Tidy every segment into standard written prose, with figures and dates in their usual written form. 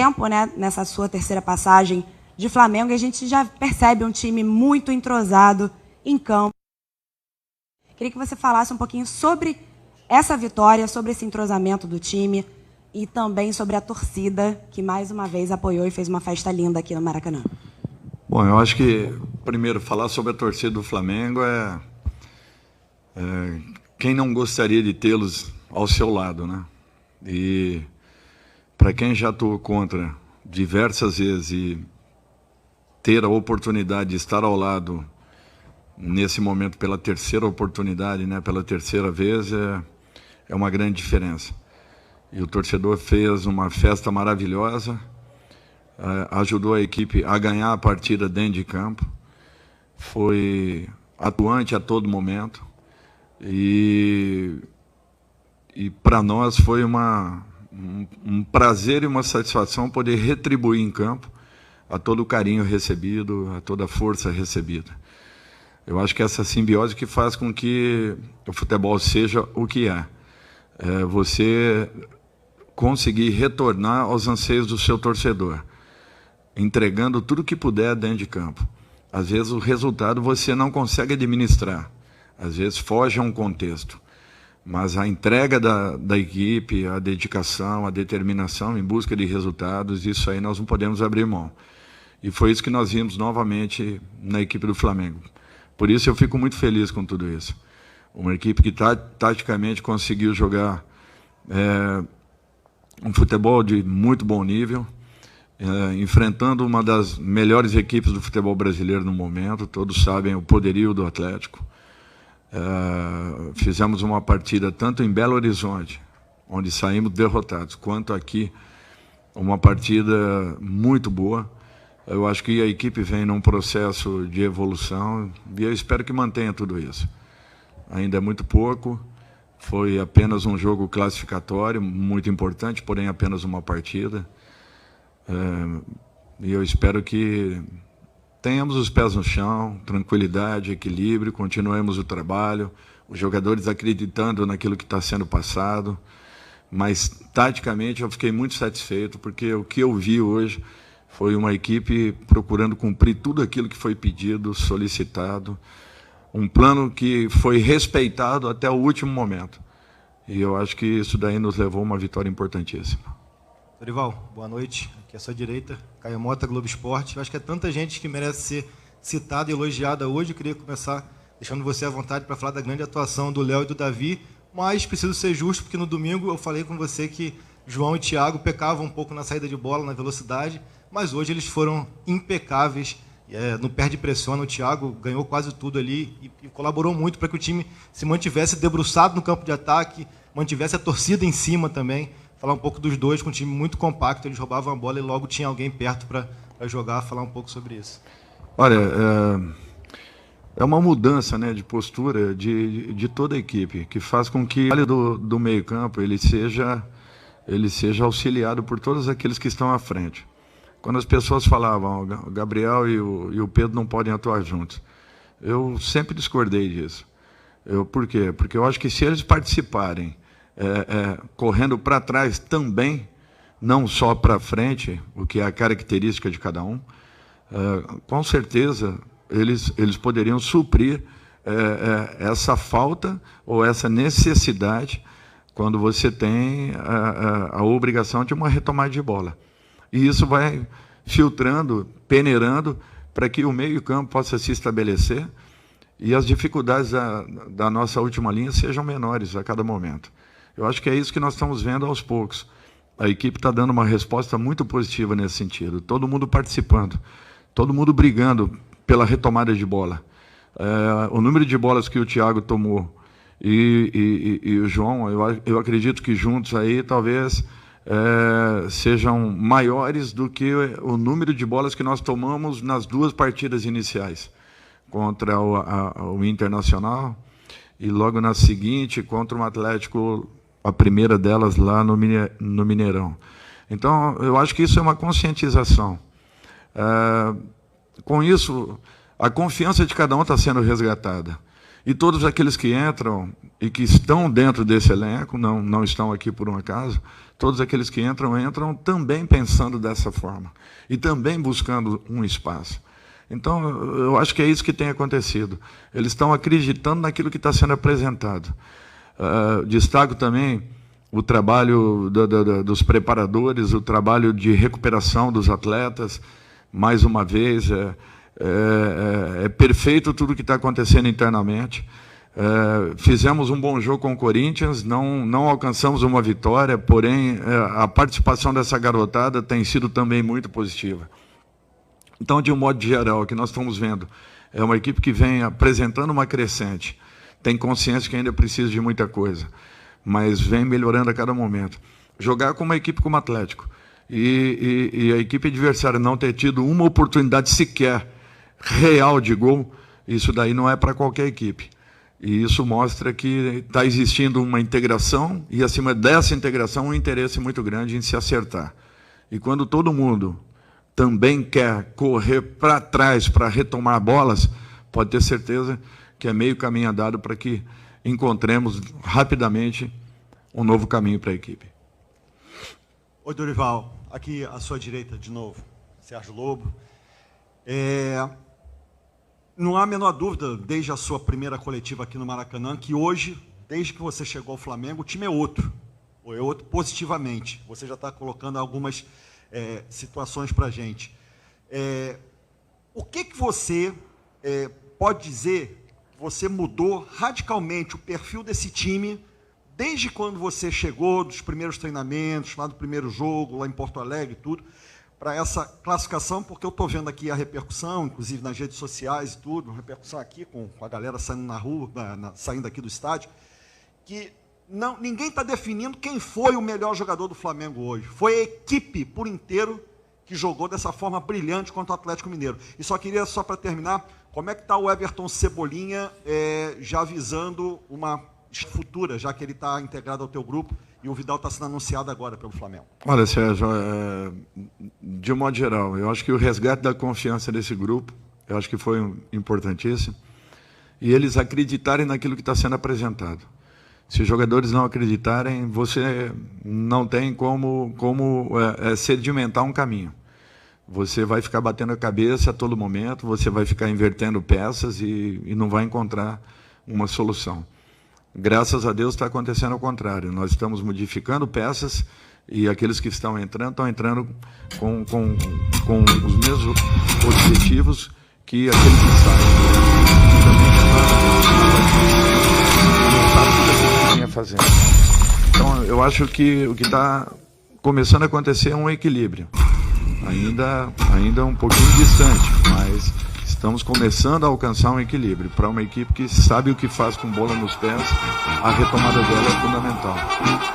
tempo, né, nessa sua terceira passagem de Flamengo, e a gente já percebe um time muito entrosado em campo. Queria que você falasse um pouquinho sobre essa vitória, sobre esse entrosamento do time e também sobre a torcida, que mais uma vez apoiou e fez uma festa linda aqui no Maracanã. Bom, eu acho que, primeiro, falar sobre a torcida do Flamengo quem não gostaria de tê-los ao seu lado, né? E para quem já atuou contra diversas vezes e ter a oportunidade de estar ao lado nesse momento pela terceira oportunidade, né, pela terceira vez, é uma grande diferença. E o torcedor fez uma festa maravilhosa, ajudou a equipe a ganhar a partida dentro de campo, foi atuante a todo momento, e para nós foi um prazer e uma satisfação poder retribuir em campo a todo o carinho recebido, a toda a força recebida. Eu acho que essa simbiose que faz com que o futebol seja o que é. Você conseguir retornar aos anseios do seu torcedor, entregando tudo o que puder dentro de campo. Às vezes o resultado você não consegue administrar, às vezes foge a um contexto. Mas a entrega da equipe, a dedicação, a determinação em busca de resultados, isso aí nós não podemos abrir mão. E foi isso que nós vimos novamente na equipe do Flamengo. Por isso eu fico muito feliz com tudo isso. Uma equipe que taticamente conseguiu jogar um futebol de muito bom nível, enfrentando uma das melhores equipes do futebol brasileiro no momento. Todos sabem o poderio do Atlético. Fizemos uma partida tanto em Belo Horizonte, onde saímos derrotados, quanto aqui, uma partida muito boa. Eu acho que a equipe vem num processo de evolução e eu espero que mantenha tudo isso. Ainda é muito pouco, foi apenas um jogo classificatório, muito importante, porém apenas uma partida. E eu espero que tenhamos os pés no chão, tranquilidade, equilíbrio, continuemos o trabalho, os jogadores acreditando naquilo que está sendo passado. Mas, taticamente, eu fiquei muito satisfeito, porque o que eu vi hoje foi uma equipe procurando cumprir tudo aquilo que foi pedido, solicitado, um plano que foi respeitado até o último momento. E eu acho que isso daí nos levou a uma vitória importantíssima. Dorival, boa noite. Aqui à sua direita, Caio Mota, Globo Esporte. Eu acho que é tanta gente que merece ser citada e elogiada hoje. Eu queria começar deixando você à vontade para falar da grande atuação do Léo e do Davi, mas preciso ser justo, porque no domingo eu falei com você que João e Thiago pecavam um pouco na saída de bola, na velocidade, mas hoje eles foram impecáveis. No perde e pressiona, o Thiago ganhou quase tudo ali e colaborou muito para que o time se mantivesse debruçado no campo de ataque, mantivesse a torcida em cima também. Falar um pouco dos dois, com um time muito compacto, eles roubavam a bola e logo tinha alguém perto para jogar, falar um pouco sobre isso. Olha, é uma mudança, né, de postura de toda a equipe, que faz com que o do meio campo ele seja auxiliado por todos aqueles que estão à frente. Quando as pessoas falavam, o Gabriel e o Pedro não podem atuar juntos, eu sempre discordei disso. Por quê? Porque eu acho que se eles participarem correndo para trás também, não só para frente, o que é a característica de cada um, com certeza eles poderiam suprir essa falta ou essa necessidade quando você tem a obrigação de uma retomada de bola. E isso vai filtrando, peneirando, para que o meio-campo possa se estabelecer e as dificuldades da nossa última linha sejam menores a cada momento. Eu acho que é isso que nós estamos vendo aos poucos. A equipe está dando uma resposta muito positiva nesse sentido. Todo mundo participando, todo mundo brigando pela retomada de bola. O número de bolas que o Thiago tomou e o João, eu acredito que juntos aí talvez sejam maiores do que o número de bolas que nós tomamos nas duas partidas iniciais, contra o Internacional e logo na seguinte contra o Atlético, a primeira delas lá no Mineirão. Então, eu acho que isso é uma conscientização. Com isso, a confiança de cada um está sendo resgatada. E todos aqueles que entram e que estão dentro desse elenco, não estão aqui por um acaso, todos aqueles que entram também pensando dessa forma e também buscando um espaço. Então, eu acho que é isso que tem acontecido. Eles estão acreditando naquilo que está sendo apresentado. Destaco também o trabalho dos preparadores, o trabalho de recuperação dos atletas. Mais uma vez, é perfeito tudo que está acontecendo internamente. Fizemos um bom jogo com o Corinthians, não alcançamos uma vitória, porém a participação dessa garotada tem sido também muito positiva. Então, de um modo geral, o que nós estamos vendo é uma equipe que vem apresentando uma crescente, tem consciência que ainda precisa de muita coisa, mas vem melhorando a cada momento. Jogar com uma equipe como o Atlético e a equipe adversária não ter tido uma oportunidade sequer real de gol, isso daí não é para qualquer equipe. E isso mostra que está existindo uma integração e, acima dessa integração, um interesse muito grande em se acertar. E quando todo mundo também quer correr para trás para retomar bolas, pode ter certeza que é meio caminho andado para que encontremos rapidamente um novo caminho para a equipe. Oi, Dorival. Aqui à sua direita, de novo, Sérgio Lobo. Não há a menor dúvida, desde a sua primeira coletiva aqui no Maracanã, que hoje, desde que você chegou ao Flamengo, o time é outro. Ou é outro positivamente. Você já está colocando algumas situações para a gente. O que você pode dizer que você mudou radicalmente o perfil desse time desde quando você chegou, dos primeiros treinamentos, lá do primeiro jogo, lá em Porto Alegre e tudo, para essa classificação, porque eu estou vendo aqui a repercussão, inclusive nas redes sociais e tudo, repercussão aqui com a galera saindo na rua, saindo aqui do estádio, que ninguém está definindo quem foi o melhor jogador do Flamengo hoje. Foi a equipe por inteiro que jogou dessa forma brilhante contra o Atlético Mineiro. E só queria, só para terminar, como é que está o Everton Cebolinha já visando uma futura, já que ele está integrado ao teu grupo, e o Vidal está sendo anunciado agora pelo Flamengo? Olha, Sérgio, de um modo geral, eu acho que o resgate da confiança desse grupo, eu acho que foi importantíssimo, e eles acreditarem naquilo que está sendo apresentado. Se os jogadores não acreditarem, você não tem como sedimentar um caminho. Você vai ficar batendo a cabeça a todo momento, você vai ficar invertendo peças e não vai encontrar uma solução. Graças a Deus está acontecendo ao contrário. Nós estamos modificando peças e aqueles que estão entrando com os mesmos objetivos que aquele que sai. Também está fazendo. Então, eu acho que o que está começando a acontecer é um equilíbrio. Ainda um pouquinho distante, mas estamos começando a alcançar um equilíbrio. Para uma equipe que sabe o que faz com bola nos pés, a retomada dela é fundamental.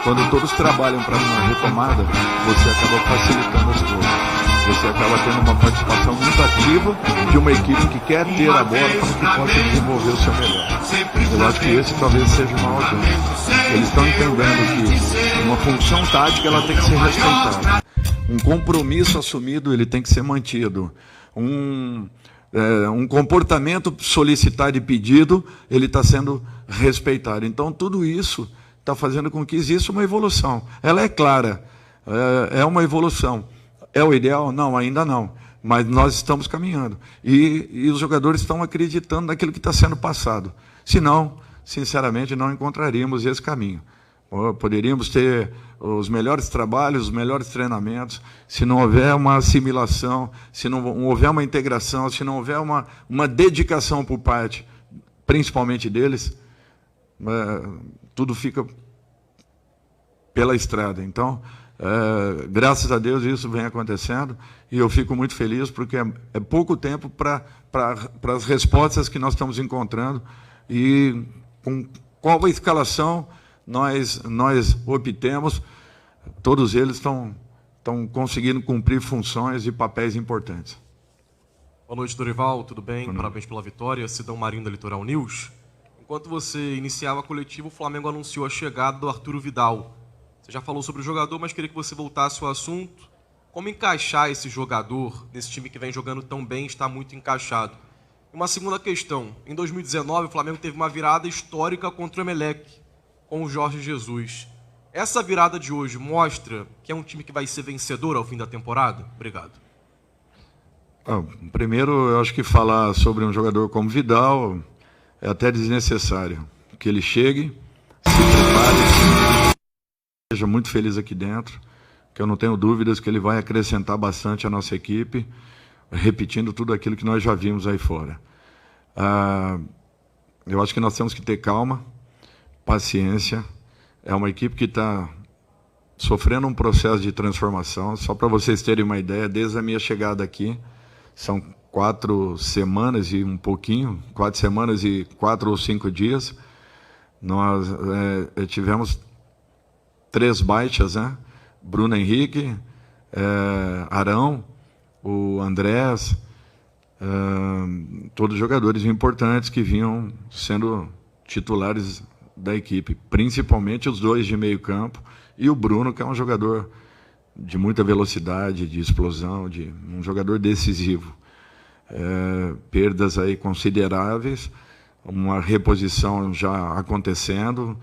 Quando todos trabalham para uma retomada, você acaba facilitando as coisas. Você acaba tendo uma participação muito ativa de uma equipe que quer ter a bola para que possa desenvolver o seu melhor. Eu acho que esse talvez seja o maior ganho. Eles estão entendendo que uma função tática ela tem que ser respeitada. Um compromisso assumido ele tem que ser mantido. Um comportamento solicitado e pedido, ele está sendo respeitado. Então, tudo isso está fazendo com que exista uma evolução. Ela é clara, é uma evolução. É o ideal? Não, ainda não. Mas nós estamos caminhando. E os jogadores estão acreditando naquilo que está sendo passado. Senão, sinceramente, não encontraríamos esse caminho. Poderíamos ter os melhores trabalhos, os melhores treinamentos, se não houver uma assimilação, se não houver uma integração, se não houver uma dedicação por parte, principalmente deles, tudo fica pela estrada. Então, graças a Deus isso vem acontecendo e eu fico muito feliz porque é pouco tempo para as respostas que nós estamos encontrando e com qual a escalação nós obtemos, todos eles estão conseguindo cumprir funções e papéis importantes. Boa noite, Dorival, tudo bem? Parabéns pela vitória. Sidão Marinho da Litoral News. Enquanto você iniciava a coletiva, o Flamengo anunciou a chegada do Arturo Vidal. Você já falou sobre o jogador, mas queria que você voltasse ao assunto. Como encaixar esse jogador nesse time que vem jogando tão bem, está muito encaixado? Uma segunda questão. Em 2019, o Flamengo teve uma virada histórica contra o Emelec, com o Jorge Jesus. Essa virada de hoje mostra que é um time que vai ser vencedor ao fim da temporada? Obrigado. Primeiro, eu acho que falar sobre um jogador como Vidal é até desnecessário. Que ele chegue, se prepare, seja muito feliz aqui dentro, que eu não tenho dúvidas que ele vai acrescentar bastante à nossa equipe, repetindo tudo aquilo que nós já vimos aí fora. Eu acho que nós temos que ter calma, paciência. É uma equipe que está sofrendo um processo de transformação. Só para vocês terem uma ideia, desde a minha chegada aqui, são 4 semanas e um pouquinho, 4 semanas e 4 ou 5 dias, nós tivemos 3 baixas, né? Bruno Henrique, Arão, o Andrés, todos jogadores importantes que vinham sendo titulares da equipe, principalmente os 2 de meio campo e o Bruno, que é um jogador de muita velocidade, de explosão, de um jogador decisivo. Perdas aí consideráveis, uma reposição já acontecendo.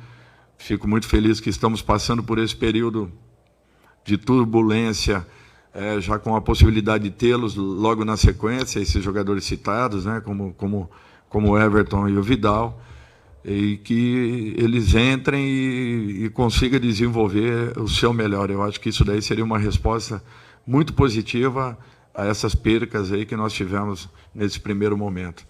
Fico muito feliz que estamos passando por esse período de turbulência, já com a possibilidade de tê-los logo na sequência, esses jogadores citados, né, como o Everton e o Vidal, e que eles entrem e consigam desenvolver o seu melhor. Eu acho que isso daí seria uma resposta muito positiva a essas percas aí que nós tivemos nesse primeiro momento.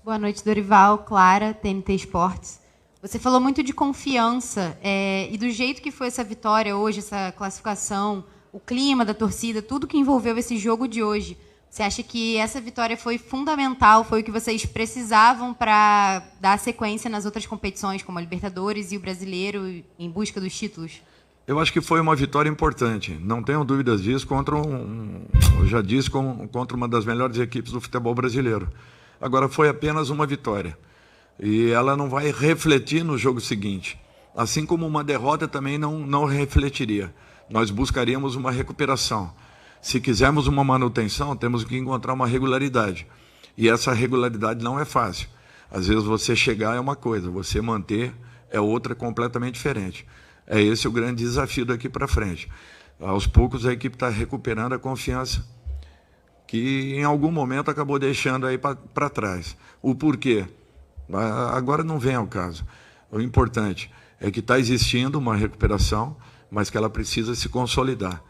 Boa noite, Dorival, Clara, TNT Esportes. Você falou muito de confiança e do jeito que foi essa vitória hoje, essa classificação, o clima da torcida, tudo que envolveu esse jogo de hoje. Você acha que essa vitória foi fundamental, foi o que vocês precisavam para dar sequência nas outras competições, como a Libertadores e o Brasileiro, em busca dos títulos? Eu acho que foi uma vitória importante, não tenho dúvidas disso, contra eu já disse, contra uma das melhores equipes do futebol brasileiro. Agora, foi apenas uma vitória. E ela não vai refletir no jogo seguinte. Assim como uma derrota também não refletiria. Nós buscaríamos uma recuperação. Se quisermos uma manutenção, temos que encontrar uma regularidade. E essa regularidade não é fácil. Às vezes você chegar é uma coisa, você manter é outra completamente diferente. É esse o grande desafio daqui para frente. Aos poucos a equipe está recuperando a confiança que em algum momento acabou deixando aí para trás. O porquê? Agora não vem ao caso. O importante é que está existindo uma recuperação, mas que ela precisa se consolidar.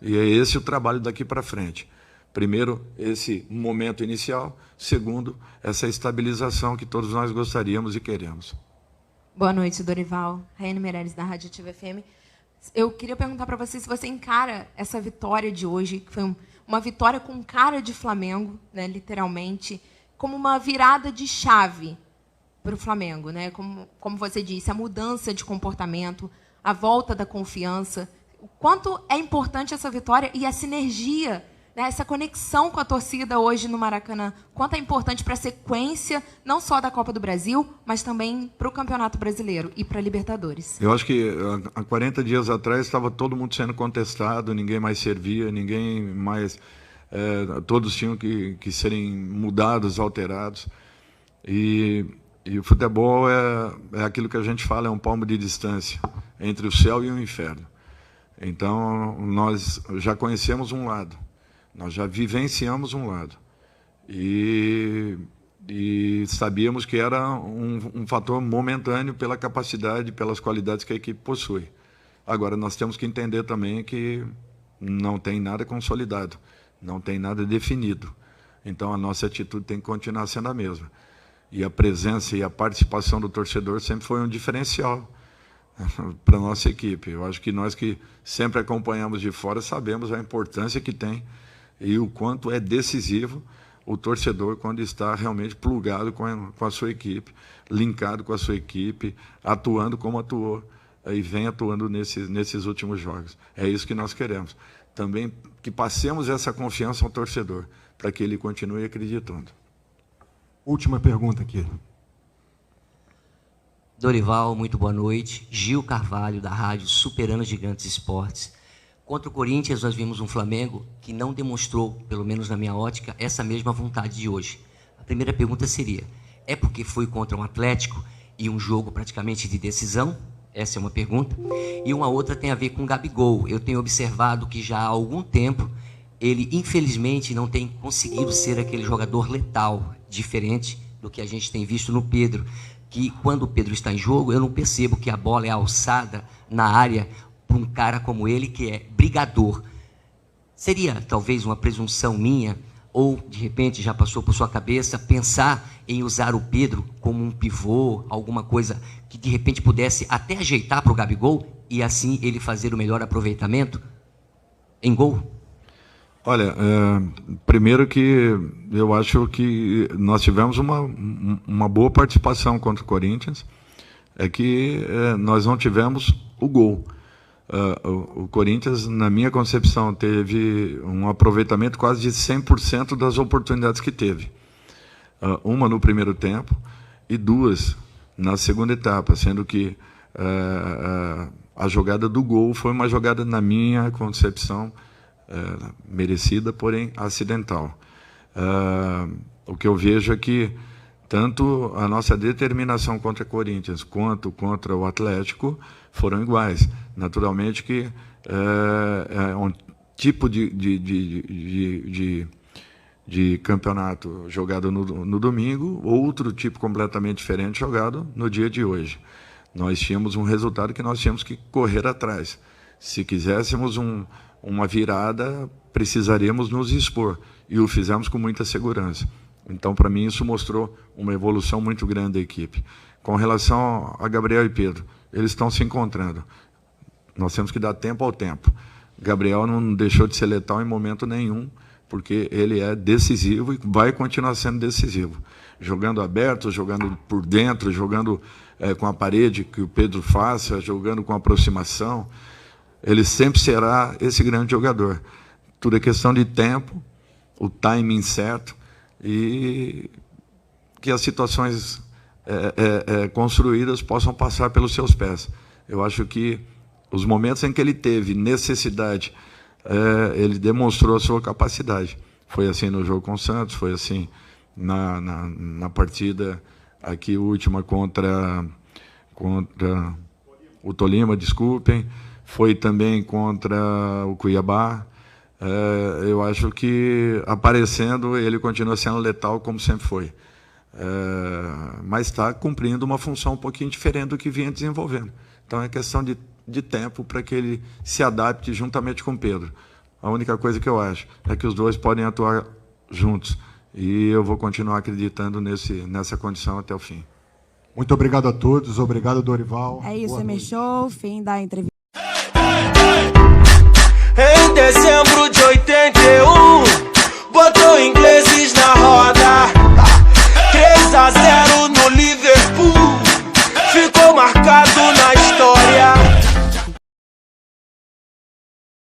E é esse o trabalho daqui para frente. Primeiro, esse momento inicial. Segundo, essa estabilização que todos nós gostaríamos e queremos. Boa noite, Dorival. Raiane Meirelles, da Rádio Ativa FM. Eu queria perguntar para você se você encara essa vitória de hoje, que foi uma vitória com cara de Flamengo, né, literalmente, como uma virada de chave para o Flamengo, né? Como você disse, a mudança de comportamento, a volta da confiança. O quanto é importante essa vitória e a sinergia, né, essa conexão com a torcida hoje no Maracanã. Quanto é importante para a sequência, não só da Copa do Brasil, mas também para o Campeonato Brasileiro e para a Libertadores. Eu acho que há 40 dias atrás estava todo mundo sendo contestado, ninguém mais servia, ninguém mais... todos tinham que serem mudados, alterados. E o futebol é aquilo que a gente fala, é um palmo de distância entre o céu e o inferno. Então, nós já conhecemos um lado, nós já vivenciamos um lado. E sabíamos que era um fator momentâneo pela capacidade, pelas qualidades que a equipe possui. Agora, nós temos que entender também que não tem nada consolidado, não tem nada definido. Então, a nossa atitude tem que continuar sendo a mesma. E a presença e a participação do torcedor sempre foi um diferencial para a nossa equipe. Eu acho que nós que sempre acompanhamos de fora sabemos a importância que tem e o quanto é decisivo o torcedor quando está realmente plugado com a sua equipe, linkado com a sua equipe, atuando como atuou e vem atuando nesses últimos jogos. É isso que nós queremos. Também que passemos essa confiança ao torcedor, para que ele continue acreditando. Última pergunta aqui. Dorival, muito boa noite. Gil Carvalho, da rádio Superando Gigantes Esportes. Contra o Corinthians, nós vimos um Flamengo que não demonstrou, pelo menos na minha ótica, essa mesma vontade de hoje. A primeira pergunta seria, é porque foi contra um Atlético e um jogo praticamente de decisão? Essa é uma pergunta. E uma outra tem a ver com o Gabigol. Eu tenho observado que já há algum tempo ele, infelizmente, não tem conseguido ser aquele jogador letal, diferente do que a gente tem visto no Pedro, que quando o Pedro está em jogo, eu não percebo que a bola é alçada na área para um cara como ele, que é brigador. Seria, talvez, uma presunção minha, ou, de repente, já passou por sua cabeça, pensar em usar o Pedro como um pivô, alguma coisa que, de repente, pudesse até ajeitar para o Gabigol e, assim, ele fazer o melhor aproveitamento em gol? Olha, primeiro que eu acho que nós tivemos uma boa participação contra o Corinthians, é que nós não tivemos o gol. O Corinthians, na minha concepção, teve um aproveitamento quase de 100% das oportunidades que teve. Uma no primeiro tempo e 2 na segunda etapa, sendo que a jogada do gol foi uma jogada, na minha concepção, merecida, porém acidental. O que eu vejo é que tanto a nossa determinação contra o Corinthians quanto contra o Atlético foram iguais. Naturalmente que é um tipo de campeonato jogado no domingo, outro tipo completamente diferente jogado no dia de hoje. Nós tínhamos um resultado que nós tínhamos que correr atrás. Se quiséssemos uma virada, precisaríamos nos expor, e o fizemos com muita segurança. Então, para mim, isso mostrou uma evolução muito grande da equipe. Com relação a Gabriel e Pedro, eles estão se encontrando. Nós temos que dar tempo ao tempo. Gabriel não deixou de ser letal em momento nenhum, porque ele é decisivo e vai continuar sendo decisivo. Jogando aberto, jogando por dentro, jogando com a parede que o Pedro faça, jogando com aproximação. Ele sempre será esse grande jogador. Tudo é questão de tempo, o timing certo, e que as situações construídas possam passar pelos seus pés. Eu acho que os momentos em que ele teve necessidade, ele demonstrou a sua capacidade. Foi assim no jogo com o Santos, foi assim na partida aqui última contra o Tolima, desculpem, foi também contra o Cuiabá. Eu acho que, aparecendo, ele continua sendo letal como sempre foi. Mas está cumprindo uma função um pouquinho diferente do que vinha desenvolvendo. Então é questão de tempo para que ele se adapte juntamente com o Pedro. A única coisa que eu acho é que os dois podem atuar juntos. E eu vou continuar acreditando nessa condição até o fim. Muito obrigado a todos. Obrigado, Dorival. É isso, MShow. Fim da entrevista. Em dezembro